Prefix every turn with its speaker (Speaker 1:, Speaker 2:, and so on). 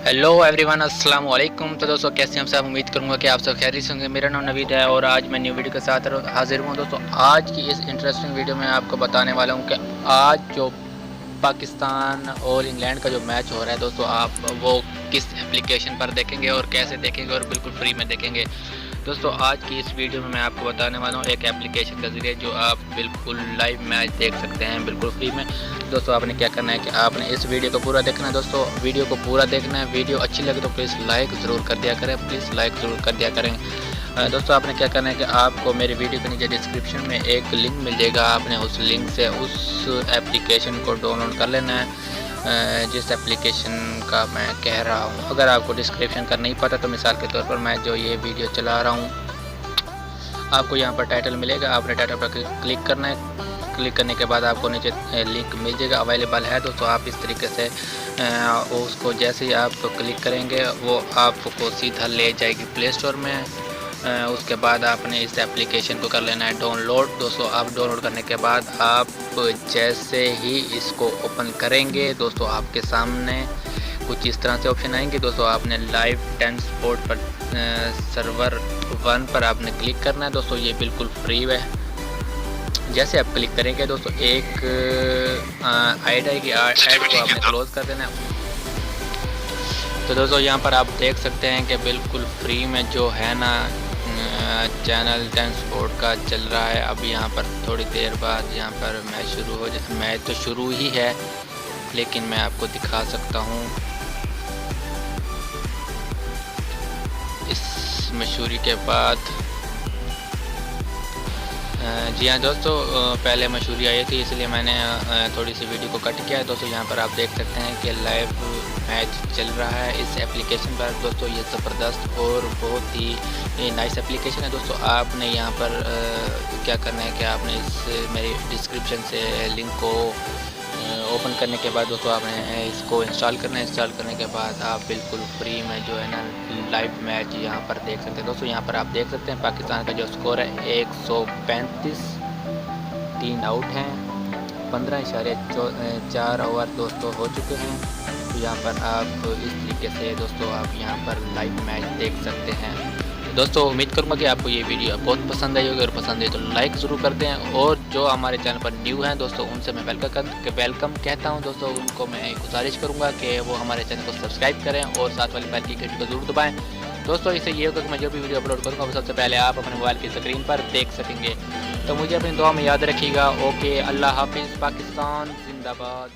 Speaker 1: Hello everyone, अस्सलाम वालेकुम। तो दोस्तों कैसे हैं आप सब? उम्मीद करूंगा कि आप सब खैरियत से होंगे। मेरा नाम नवीद है और आज मैं न्यू वीडियो के साथ हाजिर हूं। दोस्तों आज की इस इंटरेस्टिंग वीडियो में आपको बताने वाला हूं कि आज जो पाकिस्तान और इंग्लैंड का जो मैच हो रहा है दोस्तों, आप वो किस एप्लीकेशन पर देखेंगे और कैसे देखेंगे और बिल्कुल फ्री में देखेंगे। दोस्तों आज की इस वीडियो में मैं आपको बताने वाला हूँ एक एप्लीकेशन के ज़रिए जो आप बिल्कुल लाइव मैच देख सकते हैं बिल्कुल फ्री में। दोस्तों आपने क्या करना है कि आपने इस वीडियो को पूरा देखना है। दोस्तों वीडियो को पूरा देखना है। वीडियो अच्छी लगे तो प्लीज़ लाइक ज़रूर कर दिया करें, प्लीज़ लाइक ज़रूर कर दिया करें। दोस्तों आपने क्या करना है कि आपको मेरे वीडियो के नीचे डिस्क्रिप्शन में एक लिंक मिल जाएगा। आपने उस लिंक से उस एप्लीकेशन को डाउनलोड कर लेना है जिस एप्लीकेशन का मैं कह रहा हूँ। अगर आपको डिस्क्रिप्शन का नहीं पता तो मिसाल के तौर पर मैं जो ये वीडियो चला रहा हूँ, आपको यहाँ पर टाइटल मिलेगा। आपने टाइटल पर क्लिक करना है। क्लिक करने के बाद आपको नीचे लिंक मिल जाएगा, अवेलेबल है। दोस्तों आप इस तरीके से उसको जैसे ही आप क्लिक करेंगे वो आपको सीधा ले जाएगी प्ले स्टोर में। उसके बाद आपने इस एप्लीकेशन को कर लेना है डाउनलोड। दोस्तों आप डाउनलोड करने के बाद आप जैसे ही इसको ओपन करेंगे दोस्तों आपके सामने कुछ इस तरह से ऑप्शन आएंगे। दोस्तों आपने लाइव 10 स्पोर्ट पर सर्वर 1 पर आपने क्लिक करना है। दोस्तों ये बिल्कुल फ्री है। जैसे आप क्लिक करेंगे दोस्तों एक ऐड आएगी, ऐड को आपने क्लोज कर देना है। तो दोस्तों यहाँ पर आप देख सकते हैं कि बिल्कुल फ्री में जो है ना चैनल 10 स्पोर्ट का चल रहा है। अब यहाँ पर थोड़ी देर बाद यहाँ पर मैच शुरू हो जाए। मैच तो शुरू ही है लेकिन मैं आपको दिखा सकता हूँ इस मशहूरी के बाद। जी हाँ दोस्तों, पहले मशहूरी आई थी इसलिए मैंने थोड़ी सी वीडियो को कट किया है। दोस्तों यहाँ पर आप देख सकते हैं कि लाइव मैच चल रहा है इस एप्लीकेशन पर। दोस्तों ये ज़बरदस्त और बहुत ही नाइस एप्लीकेशन है। दोस्तों आपने यहाँ पर क्या करना है कि आपने इस मेरी डिस्क्रिप्शन से लिंक को ओपन करने के बाद दोस्तों आपने इसको इंस्टॉल करना है। इंस्टॉल करने के बाद आप बिल्कुल फ्री में जो है ना लाइव मैच यहाँ पर देख सकते हैं। दोस्तों यहाँ पर आप देख सकते हैं पाकिस्तान का जो स्कोर है 135, 3 आउट हैं, 15.4 ओवर दोस्तों हो चुके हैं। तो यहाँ पर आप इस तरीके से दोस्तों आप यहाँ पर लाइव मैच देख सकते हैं। दोस्तों उम्मीद करूँगा कि आपको ये वीडियो बहुत पसंद आई होगी, और पसंद है तो लाइक ज़रूर कर दें। और जो हमारे चैनल पर न्यू हैं दोस्तों उनसे मैं वेलकम कहता हूं। दोस्तों उनको मैं गुजारिश करूंगा कि वो हमारे चैनल को सब्सक्राइब करें और साथ वाली बेल की घंटी को ज़रूर दबाएं। दोस्तों इससे ये होगा कि मैं जो भी वीडियो अपलोड करूँगा वो सबसे पहले आप अपने मोबाइल की स्क्रीन पर देख सकेंगे। तो मुझे अपनी दुआ में याद रखिएगा। ओके, अल्लाह हाफिज़। पाकिस्तान जिंदाबाद।